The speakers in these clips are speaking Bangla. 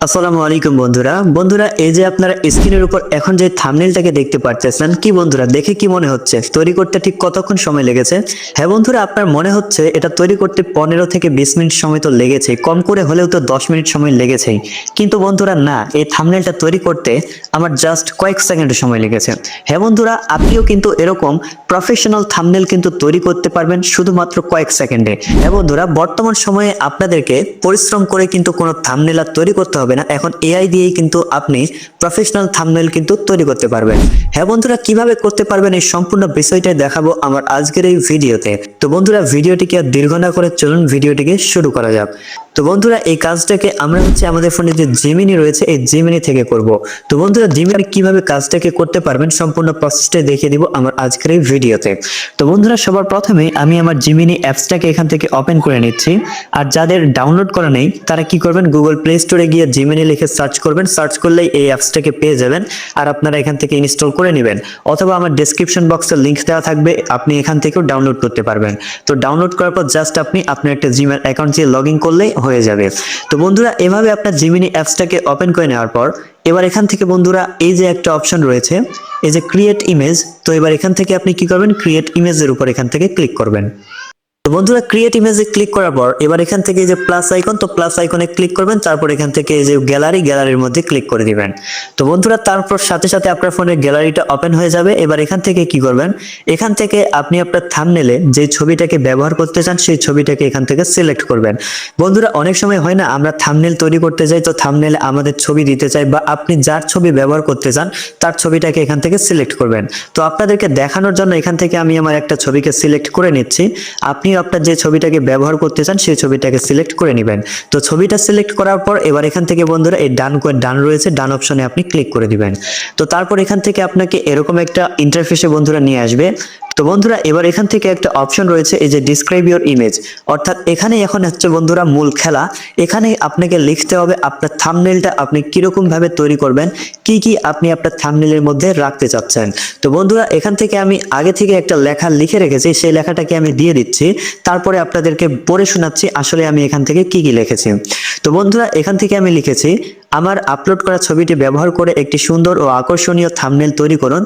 আসসালামু আলাইকুম বন্ধুরা এই যে আপনারা স্ক্রিনের উপর এখন যে থাম্বনেলটাকে দেখতে পাচ্ছেন কি বন্ধুরা দেখে কি মনে হচ্ছে তৈরি করতে ঠিক কতক্ষণ সময় লেগেছে? হ্যাঁ বন্ধুরা, আপনার মনে হচ্ছে এটা তৈরি করতে 15 থেকে 20 মিনিট সময় তো লেগেছে, কম করে হলেও তো 10 মিনিট সময় লেগেছেই। কিন্তু বন্ধুরা না, এই থাম্বনেলটা তৈরি করতে আমার জাস্ট কয়েক সেকেন্ডের সময় লেগেছে। হ্যাঁ বন্ধুরা, আপনিও কিন্তু এরকম প্রফেশনাল থাম্বনেল কিন্তু তৈরি করতে পারবেন শুধুমাত্র কয়েক সেকেন্ডে। হ্যাঁ বন্ধুরা, বর্তমান সময়ে আপনাদেরকে পরিশ্রম করে কিন্তু কোনো থাম্বনেল আর তৈরি করতে হবে না, এখন এআই দিয়েই কিন্তু আপনি প্রফেশনাল থাম্বনেল কিন্তু তৈরি করতে পারবেন। হ্যাঁ বন্ধুরা, কিভাবে করতে পারবেন এই সম্পূর্ণ বিষয়টাই দেখাবো আমার আজকের এই ভিডিওতে। তো বন্ধুরা, ভিডিওটিকে আর দীর্ঘ না করে চলুন ভিডিওটিকে শুরু করা যাক। তো বন্ধুরা, এই কাজটাকে আমরা আমাদের ফোনে যে জিমিনি রয়েছে এই জিমিনি থেকে করব। তো বন্ধুরা, জিমিনি কিভাবে কাজটাকে করতে পারবেন সম্পূর্ণ প্রসেসটা দেখিয়ে দিব আমার আজকের এই ভিডিওতে। তো বন্ধুরা, সবার প্রথমে আমি আমার জিমিনি অ্যাপসটাকে এখান থেকে ওপেন করে নিচ্ছি। আর যাদের ডাউনলোড করা নেই তারা কি করবেন, গুগল প্লে স্টোরে গিয়ে জিমিনি লিখে সার্চ করবেন, সার্চ করলেই এই অ্যাপসটাকে পেয়ে যাবেন। আর আপনারা এখান থেকে ইনস্টল করে নেবেন, অথবা আমার ডেসক্রিপশন বক্সে লিংক দেওয়া থাকবে, আপনি এখান থেকেও ডাউনলোড করতে পারবেন। তো ডাউনলোড করার পর জাস্ট আপনি আপনার একটা জিমেল অ্যাকাউন্ট দিয়ে লগ ইন করলেই হয়ে যাবে। তো বন্ধুরা, এভাবে আপনার জিমিনি অ্যাপসটাকে ওপেন করে নেওয়ার পর এবার এখান থেকে বন্ধুরা এই যে একটা অপশন রয়েছে, এই যে ক্রিয়েট ইমেজ, তো এবার এখান থেকে আপনি কি করবেন, ক্রিয়েট ইমেজের উপর এখান থেকে ক্লিক করবেন। তো বন্ধুরা, ক্রিয়েট ইমেজে ক্লিক করার পর এবার এখান থেকে যে প্লাস আইকন, তো প্লাস আইকনে ক্লিক করবেন, তারপর এখান থেকে এই যে গ্যালারির মধ্যে ক্লিক করে দিবেন। তো বন্ধুরা, তারপর সাথে সাথে আপনার ফোনের গ্যালারিটা ওপেন হয়ে যাবে। এবার এখান থেকে কি করবেন, এখান থেকে আপনি আপনার থাম্বনেলে যে ছবিটাকে ব্যবহার করতে চান সেই ছবিটাকে এখান থেকে সিলেক্ট করবেন। বন্ধুরা, অনেক সময় হয় না আমরা থাম্বনেল তৈরি করতে যাই, তো থাম্বনেলে আমাদের ছবি দিতে চাই, বা আপনি যার ছবি ব্যবহার করতে চান তার ছবিটাকে এখান থেকে সিলেক্ট করবেন। তো আপনাদেরকে দেখানোর জন্য এখান থেকে আমি আমার একটা ছবিকে সিলেক্ট করে নিচ্ছি। আপনি আপনার যে ছবিটাকে ব্যবহার করতে চান সেই ছবিটাকে সিলেক্ট করে নেবেন। তো ছবিটা সিলেক্ট করার পর এবার এখান থেকে বন্ধুরা এই ডান রয়েছে, ডান অপশনে আপনি ক্লিক করে দিবেন। তো তারপর এখান থেকে আপনাকে এরকম একটা ইন্টারফেসে বন্ধুরা নিয়ে আসবে। তো বন্ধুরা, এবার এখান থেকে একটা অপশন রয়েছে এই যে ডিসক্রাইব ইওর ইমেজ, অর্থাৎ এখানে এখন হচ্ছে বন্ধুরা মূল খেলা। এখানে আপনাকে লিখতে হবে আপনার থাম্বনেলটা আপনি কিরকম ভাবে তৈরি করবেন, কি কি আপনি আপনার থাম্বনেলের মধ্যে রাখতে চাচ্ছেন। তো বন্ধুরা, এখান থেকে আমি আগে থেকে একটা লেখা লিখে রেখেছি, সেই লেখাটাকে আমি দিয়ে দিচ্ছি, তারপরে আপনাদেরকে পড়ে শোনাচ্ছি আসলে আমি এখান থেকে কি কি লিখেছি। তো বন্ধুরা, এখান থেকে আমি লিখেছি, আমার আপলোড করা ছবিটি ব্যবহার করে একটি সুন্দর ও আকর্ষণীয় থাম্বনেল তৈরি করুন।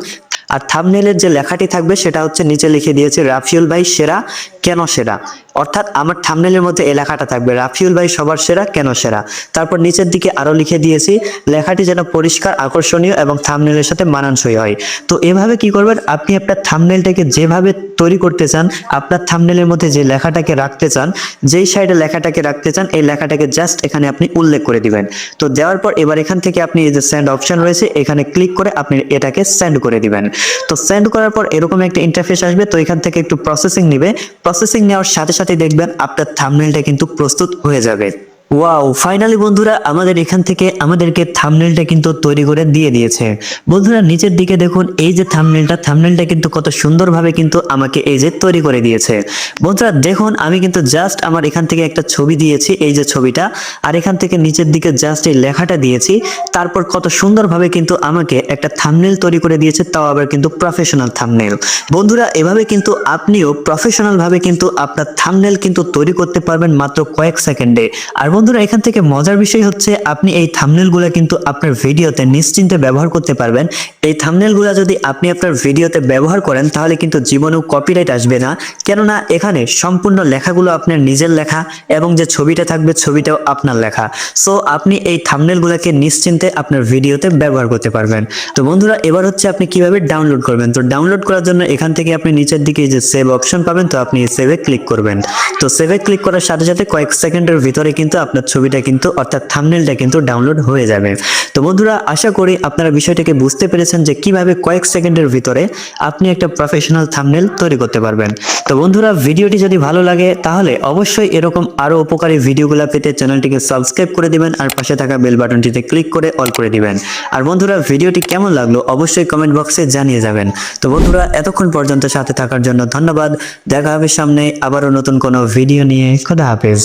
আর থাম্বনেলের যে লেখাটি থাকবে সেটা হচ্ছে নিচে লিখে দিয়েছে রাফিউল ভাই সেরা, কেন সেরা। অর্থাৎ আমার থাম্বনেলের মধ্যে এই লেখাটা থাকবে, রাফিউল ভাই সবার সেরা, কেন সেরা। তারপর নিচের দিকে আরো লিখে দিয়েছি লেখাটি যেন পরিষ্কার, আকর্ষণীয় এবং থাম্বনেলের সাথে মানানসই হয়। তো এভাবে কি করবেন, আপনি আপনার থাম্বনেলটাকে যেভাবে তৈরি করতে চান, আপনার থাম্বনেলের মধ্যে যে লেখাটাকে রাখতে চান, যেই সাইডে লেখাটাকে রাখতে চান এই লেখাটাকে জাস্ট এখানে আপনি উল্লেখ করে দিবেন। তো দেওয়ার পর এবার এখান থেকে আপনি এই যে সেন্ড অপশন রয়েছে এখানে ক্লিক করে আপনি এটাকে সেন্ড করে দিবেন। তো সেন্ড করার পর এরকম একটা ইন্টারফেস আসবে। তো এখান থেকে একটু প্রসেসিং নেবে, প্রসেসিং নেওয়ার সাথে সাথে দেখবেন আপনার থাম্বনেলটা কিন্তু প্রস্তুত হয়ে যাবে। ওয়াও, ফাইনালি বন্ধুরা আমাদের এখান থেকে আমাদেরকে থাম্বনেলটা কিন্তু তৈরি করে দিয়ে দিয়েছে। বন্ধুরা, নিচের দিকে দেখুন এই যে থাম্বনেলটা কিন্তু কত সুন্দরভাবে কিন্তু আমাকে এই যে তৈরি করে দিয়েছে। বন্ধুরা দেখুন, আমি কিন্তু জাস্ট আমার এখান থেকে একটা ছবি দিয়েছি, এই যে ছবিটা, আর এখান থেকে নিচের দিকে জাস্ট এই লেখাটা দিয়েছি, তারপর কত সুন্দরভাবে কিন্তু আমাকে একটা থাম্বনেল তৈরি করে দিয়েছে, তাও আবার কিন্তু প্রফেশনাল থাম্বনেল। বন্ধুরা, এভাবে কিন্তু আপনিও প্রফেশনাল ভাবে কিন্তু আপনার থাম্বনেল কিন্তু তৈরি করতে পারবেন মাত্র কয়েক সেকেন্ডে। আর বন্ধুরা, এখান থেকে মজার বিষয় হচ্ছে আপনি এই থাম্বনেলগুলো কিন্তু আপনার ভিডিওতে নিশ্চিন্তে ব্যবহার করতে পারবেন। এই থাম্বনেলগুলো যদি আপনি আপনার ভিডিওতে ব্যবহার করেন তাহলে কিন্তু জীবনেও কপিরাইট আসবে না, কেননা এখানে সম্পূর্ণ লেখাগুলো আপনার নিজের লেখা এবং যে ছবিটা থাকবে ছবিটাও আপনার লেখা। সো আপনি এই থাম্বনেলগুলোকে নিশ্চিন্তে আপনার ভিডিওতে ব্যবহার করতে পারবেন। তো বন্ধুরা, এবার হচ্ছে আপনি কিভাবে ডাউনলোড করবেন। তো ডাউনলোড করার জন্য এখান থেকে আপনি নিচের দিকে যে সেভ অপশন পাবেন, তো আপনি সেভে ক্লিক করবেন। তো সেভে ক্লিক করার সাথে সাথে কয়েক সেকেন্ডের ভিতরে কিন্তু আপনার ছবিটা কিন্তু অর্থাৎ থাম্বনেলটা কিন্তু ডাউনলোড হয়ে যাবে। তো বন্ধুরা, আশা করি আপনারা বিষয়টাকে বুঝতে পেরেছেন যে কিভাবে কয়েক সেকেন্ডের ভিতরে আপনি একটা প্রফেশনাল থাম্বনেল তৈরি করতে পারবেন। তো বন্ধুরা, ভিডিওটি যদি ভালো লাগে তাহলে অবশ্যই এরকম আরো উপকারী ভিডিওগুলো পেতে চ্যানেলটিকে সাবস্ক্রাইব করে দিবেন, আর পাশে থাকা বেল বাটনটিতে ক্লিক করে অল করে দিবেন। আর বন্ধুরা, ভিডিওটি কেমন লাগলো অবশ্যই কমেন্ট বক্সে জানিয়ে যাবেন। তো বন্ধুরা, এতক্ষণ পর্যন্ত সাথে থাকার জন্য ধন্যবাদ। দেখা হবে সামনে আবারও নতুন কোনো ভিডিও নিয়ে। খোদা হাফেজ।